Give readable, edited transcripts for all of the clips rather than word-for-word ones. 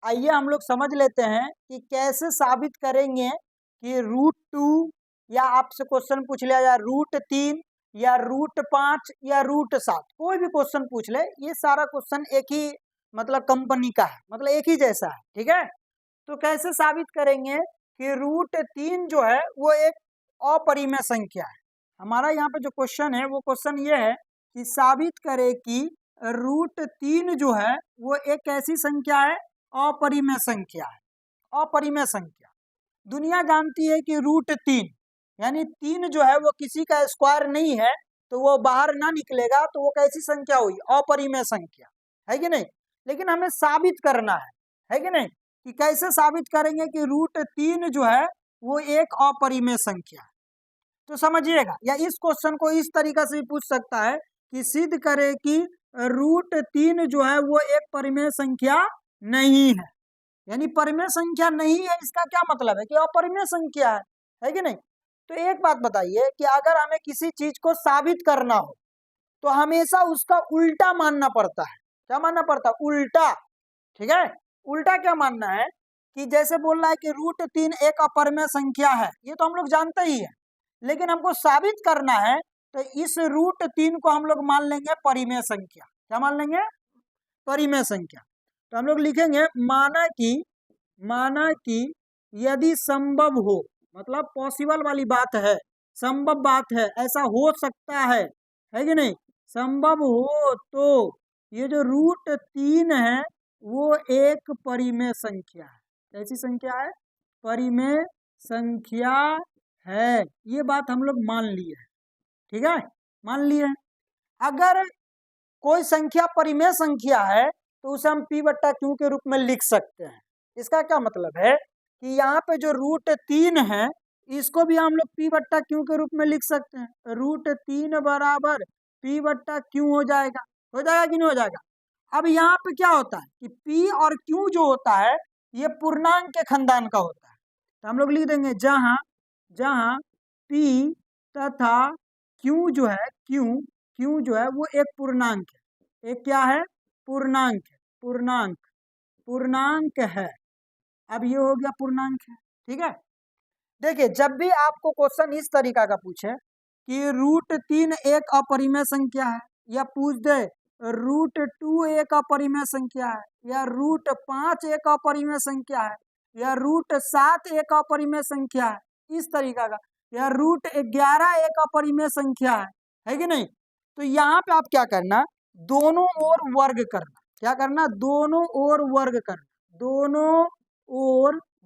आइए हम लोग समझ लेते हैं कि कैसे साबित करेंगे कि √2 या आपसे क्वेश्चन पूछ लिया जाए √3 या √5 या √7, कोई भी क्वेश्चन पूछ ले, ये सारा क्वेश्चन एक ही मतलब कंपनी का है, मतलब एक ही जैसा है। ठीक है, तो कैसे साबित करेंगे कि √3 जो है वो एक अपरिमेय संख्या है। हमारा यहाँ पे जो क्वेश्चन है वो क्वेश्चन ये है कि साबित करे कि √3 जो है वो एक ऐसी संख्या है, अपरिमेय संख्या है। अपरिमेय संख्या दुनिया जानती है कि √3 यानी 3 जो है वो किसी का स्क्वायर नहीं है, तो वो बाहर ना निकलेगा, तो वो कैसी संख्या हुई, अपरिमेय संख्या है कि नहीं। लेकिन हमें साबित करना है कि नहीं, कि कैसे साबित करेंगे कि √3 जो है वो एक अपरिमेय संख्या है। तो समझिएगा, या इस क्वेश्चन को इस तरीका से भी पूछ सकता है कि सिद्ध करे कि √3 जो है वो एक परिमेय संख्या नहीं है। यानी परिमेय संख्या नहीं है, इसका क्या मतलब है कि अपरिमेय संख्या है कि नहीं। तो एक बात बताइए कि अगर हमें किसी चीज को साबित करना हो तो हमेशा उसका उल्टा मानना पड़ता है। क्या मानना पड़ता है? उल्टा। ठीक है, उल्टा क्या मानना है कि जैसे बोल रहा है कि √3 एक अपरिमेय संख्या है, ये तो हम लोग जानते ही है, लेकिन हमको साबित करना है तो इस √3 को हम लोग मान लेंगे परिमेय संख्या। क्या मान लेंगे? परिमेय संख्या। तो हम लोग लिखेंगे माना कि यदि संभव हो, मतलब पॉसिबल वाली बात है, संभव बात है, ऐसा हो सकता है कि नहीं, संभव हो तो ये जो √3 है वो एक परिमेय संख्या है। कैसी संख्या है? परिमेय संख्या है। ये बात हम लोग मान लिए है। ठीक है, मान लिए। अगर कोई संख्या परिमेय संख्या है तो उसे हम p/q के रूप में लिख सकते हैं। इसका क्या मतलब है कि यहाँ पे जो √3 है इसको भी हम लोग p/q के रूप में लिख सकते हैं। √3 बराबर p/q हो जाएगा कि नहीं हो जाएगा। अब यहाँ पे क्या होता है कि p और q जो होता है ये पूर्णांक के खानदान का होता है, तो हम लोग लिख देंगे जहाँ p तथा q जो है q जो है वो एक पूर्णांक है। एक क्या है? पूर्णांक है। पूर्णांक है। अब ये हो गया पूर्णांक है। ठीक है, देखिए जब भी आपको क्वेश्चन इस तरीका का पूछे कि √3 एक अपरिमेय संख्या है, या पूछ दे √2 एक अपरिमेय संख्या है, या √5 एक अपरिमेय संख्या है, या √7 एक अपरिमेय संख्या है, इस तरीका का, या √11 एक अपरिमेय संख्या है कि नहीं। तो यहाँ पे आप क्या करना, दोनों ओर वर्ग करना। क्या करना? दोनों ओर वर्ग करना।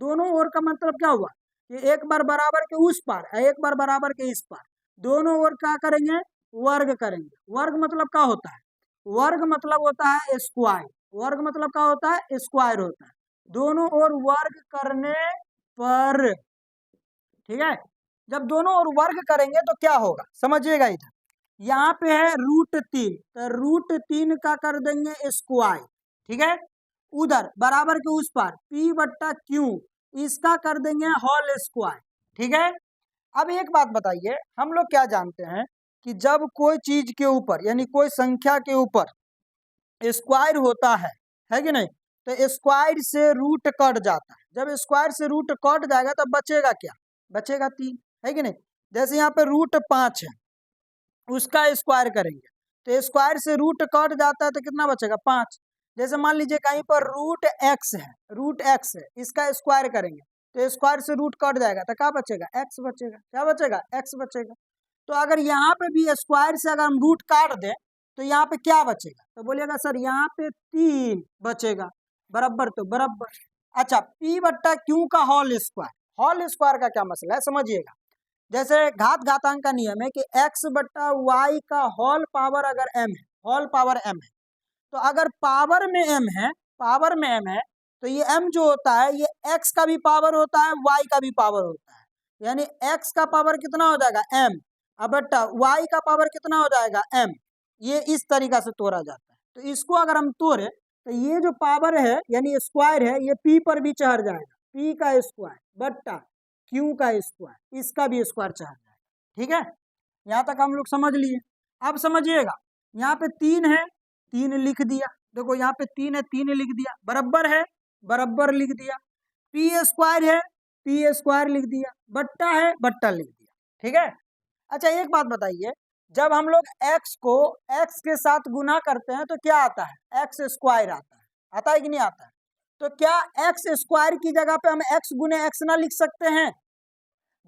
दोनों ओर का मतलब क्या हुआ कि एक बार बराबर के उस पार, एक बार बराबर के इस पार, दोनों ओर क्या करेंगे? वर्ग करेंगे। वर्ग मतलब क्या होता है? वर्ग मतलब होता है स्क्वायर। वर्ग मतलब क्या होता है? स्क्वायर होता है। दोनों ओर वर्ग करने पर, ठीक है, जब दोनों ओर वर्ग करेंगे तो क्या होगा समझिएगा। इधर यहाँ पे है √3, तो √3 का कर देंगे स्क्वायर। ठीक है, उधर बराबर के उस पार p/q इसका कर देंगे होल स्क्वायर। ठीक है, अब एक बात बताइए, हम लोग क्या जानते हैं कि जब कोई चीज के ऊपर यानी कोई संख्या के ऊपर स्क्वायर होता है कि नहीं, तो स्क्वायर से रूट कट जाता है। जब स्क्वायर से रूट कट जाएगा तब बचेगा क्या? बचेगा 3, है कि नहीं। जैसे यहाँ पे √5 है, उसका स्क्वायर करेंगे तो स्क्वायर से रूट कट जाता है तो कितना बचेगा? 5। जैसे मान लीजिए कहीं पर √x है, इसका स्क्वायर करेंगे तो स्क्वायर से रूट कट जाएगा तो क्या बचेगा? x बचेगा। क्या बचेगा? x बचेगा। तो अगर यहाँ पे भी स्क्वायर से अगर हम रूट काट दें तो यहाँ पे क्या बचेगा? तो बोलिएगा सर यहाँ पे 3 बचेगा। बराबर, तो बराबर। अच्छा, p/q का होल स्क्वायर का क्या मसला है समझिएगा। जैसे घातांक का नियम है कि x/y का होल पावर अगर m है, होल पावर m है, तो अगर पावर में m है तो ये m जो होता है ये x का भी पावर होता है, y का भी पावर होता है। यानी x का पावर कितना हो जाएगा? m, अब बट्टा y का पावर कितना हो जाएगा? m। ये इस तरीका से तोड़ा जाता है। तो इसको अगर हम तोड़े तो ये जो पावर है यानी स्क्वायर है ये p पर भी चढ़ जाएगा, p का स्क्वायर बट्टा q का स्क्वायर, इसका भी स्क्वायर चढ़ जाएगा। ठीक है, यहाँ तक हम लोग समझ लिए। अब समझिएगा, यहाँ पे 3 है, 3 लिख दिया। देखो यहाँ पे 3 है, 3 लिख दिया, बराबर है बराबर लिख दिया, पी स्क्वायर है पी स्क्वायर लिख दिया, बट्टा है बट्टा लिख दिया। ठीक है। अच्छा एक बात बताइए, जब हम लोग x को x के साथ गुना करते हैं तो क्या आता है, एक्स स्क्वायर आता है कि नहीं आता है? तो क्या एक्स स्क्वायर की जगह पे हम x गुने x ना लिख सकते हैं?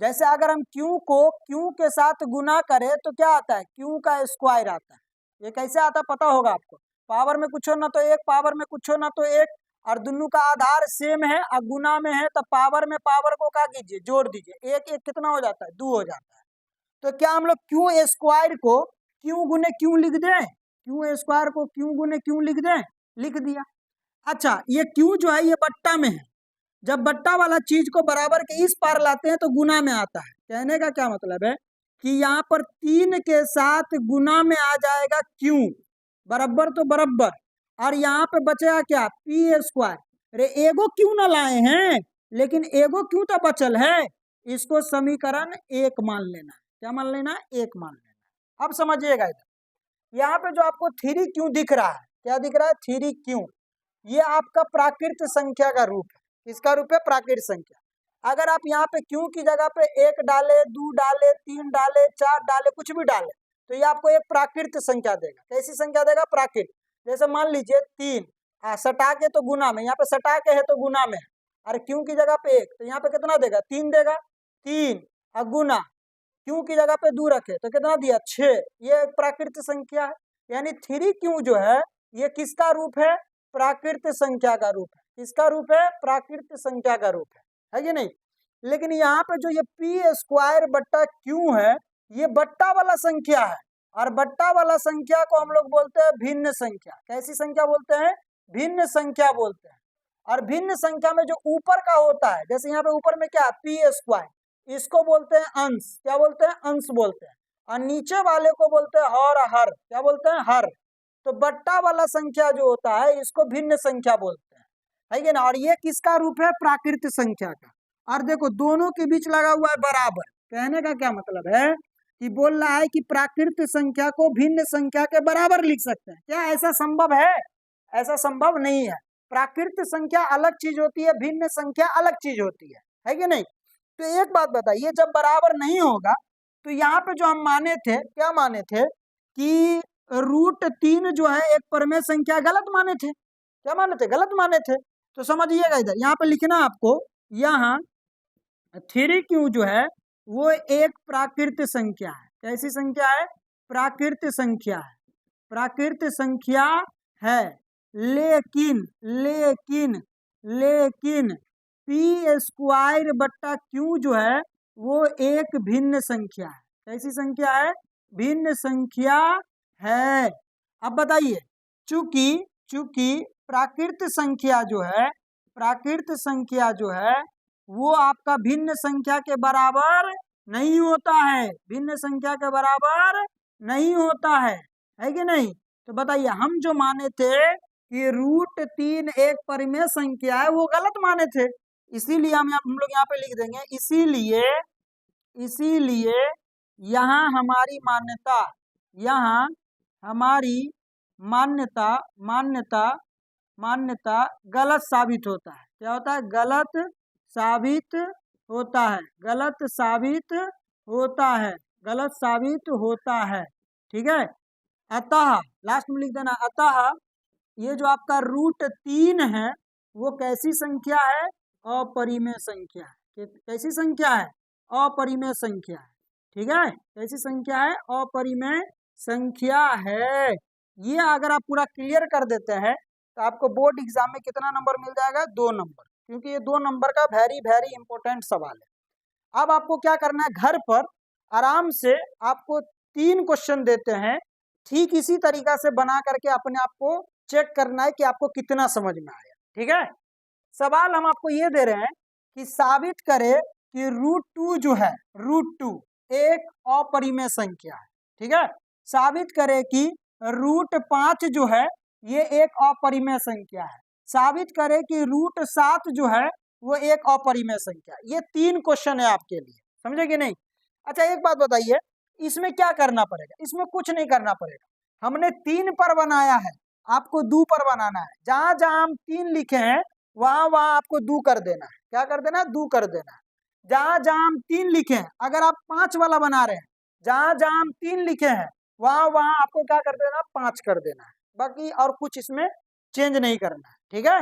जैसे अगर हम q को q के साथ गुना करें तो क्या आता है, q का स्क्वायर आता है। ये कैसे आता पता होगा आपको, पावर में कुछ हो ना तो एक, पावर में कुछ हो ना तो एक, और दोनों का आधार सेम है और गुना में है तो पावर में पावर को क्या कीजिए, जोड़ दीजिए, एक एक कितना हो जाता है, 2 हो जाता है। तो क्या हम लोग क्यू स्क्वायर को क्यू गुने क्यू लिख दें, क्यू स्क्वायर को क्यू गुने क्यू लिख दें, लिख दिया। अच्छा ये क्यू जो है ये बट्टा में है, जब बट्टा वाला चीज को बराबर के इस पार लाते हैं तो गुना में आता है। कहने का क्या मतलब है कि यहाँ पर 3 के साथ गुना में आ जाएगा क्यू, बराबर तो बराबर, और यहाँ पे बचेगा क्या, पी स्क्वायर। अरे एगो क्यों ना लाए हैं, लेकिन एगो क्यों तो बचल है, इसको समीकरण 1 मान लेना है। क्या मान लेना है, 1 मान लेना है। अब समझिएगा इधर, यहाँ पे जो आपको 3 क्यू दिख रहा है, क्या दिख रहा है, 3 क्यू, ये आपका प्राकृत संख्या का रूप है। किसका रूप है, प्राकृत संख्या। अगर आप यहाँ पे क्यू की जगह पे 1 डाले, 2 डाले, 3 डाले, 4 डाले, कुछ भी डाले तो ये आपको एक प्राकृत संख्या देगा। कैसी संख्या देगा, प्राकृत। जैसे मान लीजिए 3, सटा के तो गुना में, यहाँ पे सटा के है तो गुना में है, अरे क्यू की जगह पे 1 तो यहाँ पे कितना देगा, 3 देगा, 3 और गुना, क्यू की जगह पे 2 रखे तो कितना दिया, 6। ये एक प्राकृत संख्या है, यानी 3 क्यू जो है ये किसका रूप है, प्राकृत संख्या का रूप है। किसका रूप है, प्राकृत संख्या का रूप है कि नहीं। लेकिन यहाँ पे जो ये पी स्क्वायर बट्टा क्यू है ये बट्टा वाला संख्या है, और बट्टा वाला संख्या को हम लोग बोलते हैं भिन्न संख्या। कैसी संख्या बोलते हैं, भिन्न संख्या बोलते हैं। और भिन्न संख्या में जो ऊपर का होता है, जैसे यहाँ पे ऊपर में क्या, पी स्क्वायर, इसको बोलते हैं अंश। क्या बोलते हैं, अंश बोलते हैं। और नीचे वाले को बोलते हैं हर। क्या बोलते हैं, हर। तो बट्टा वाला संख्या जो होता है इसको भिन्न संख्या बोलते हैं, है कि ना। और ये किसका रूप है, प्राकृत संख्या का। और देखो दोनों के बीच लगा हुआ है बराबर। कहने का क्या मतलब है कि बोल रहा है कि प्राकृत संख्या को भिन्न संख्या के बराबर लिख सकते हैं। क्या ऐसा संभव है, ऐसा संभव नहीं है। प्राकृत संख्या अलग चीज होती है, भिन्न संख्या अलग चीज होती है कि नहीं। तो एक बात बताइए, जब बराबर नहीं होगा तो यहाँ पे जो हम माने थे, क्या माने थे कि √3 जो है एक परमेय संख्या, गलत माने थे। क्या माने थे, गलत माने थे। तो समझिएगा इधर, यहाँ पे लिखना आपको, यहाँ 3 जो है वो एक प्राकृत संख्या है। कैसी संख्या है, प्राकृत संख्या है, प्राकृत संख्या है। लेकिन लेकिन लेकिन पी स्क्वायर बट्टा क्यू जो है वो एक भिन्न संख्या है। कैसी संख्या है, भिन्न संख्या है। अब बताइए, चूंकि प्राकृत संख्या जो है, प्राकृत संख्या जो है वो आपका भिन्न संख्या के बराबर नहीं होता है, भिन्न संख्या के बराबर नहीं होता है कि नहीं। तो बताइए, हम जो माने थे कि √3 एक परिमेय संख्या है वो गलत माने थे, इसीलिए हम लोग यहाँ पे लिख देंगे, इसीलिए यहाँ हमारी मान्यता, यहाँ हमारी मान्यता गलत साबित होता है। क्या होता है, गलत साबित होता है, गलत साबित होता है, गलत साबित होता है। ठीक है। अतः लास्ट में लिख देना, अतः ये जो आपका √3 है वो कैसी संख्या है, अपरिमेय संख्या है। कैसी संख्या है, अपरिमेय संख्या है। ठीक है, कैसी संख्या है, अपरिमेय संख्या है। ये अगर आप पूरा क्लियर कर देते हैं तो आपको बोर्ड एग्जाम में कितना नंबर मिल जाएगा, 2 नंबर, क्योंकि ये 2 नंबर का वेरी वेरी इंपॉर्टेंट सवाल है। अब आपको क्या करना है, घर पर आराम से आपको 3 क्वेश्चन देते हैं, ठीक इसी तरीका से बना करके अपने आप को चेक करना है कि आपको कितना समझ में आया। ठीक है। सवाल हम आपको ये दे रहे हैं कि साबित करे कि √2 जो है, √2 एक अपरिमेय संख्या है। ठीक है। साबित करे कि √5 जो है ये एक अपरिमेय संख्या है। साबित करे कि √7 जो है वो एक अपरिमेय संख्या। ये 3 क्वेश्चन है आपके लिए, समझे कि नहीं। अच्छा एक बात बताइए, इसमें क्या करना पड़ेगा, इसमें कुछ नहीं करना पड़ेगा। हमने 3 पर बनाया है, आपको 2 पर बनाना है। जहां जहां हम 3 लिखे हैं वहां वहां आपको दू कर देना है। क्या कर देना है? दू कर देना है। जहां जहां हम 3 लिखे हैं, अगर आप 5 वाला बना रहे हैं, जहां जहां हम 3 लिखे हैं वहां वहां आपको क्या कर देना? 5 कर देना है। बाकी और कुछ इसमें चेंज नहीं करना है। ठीक है।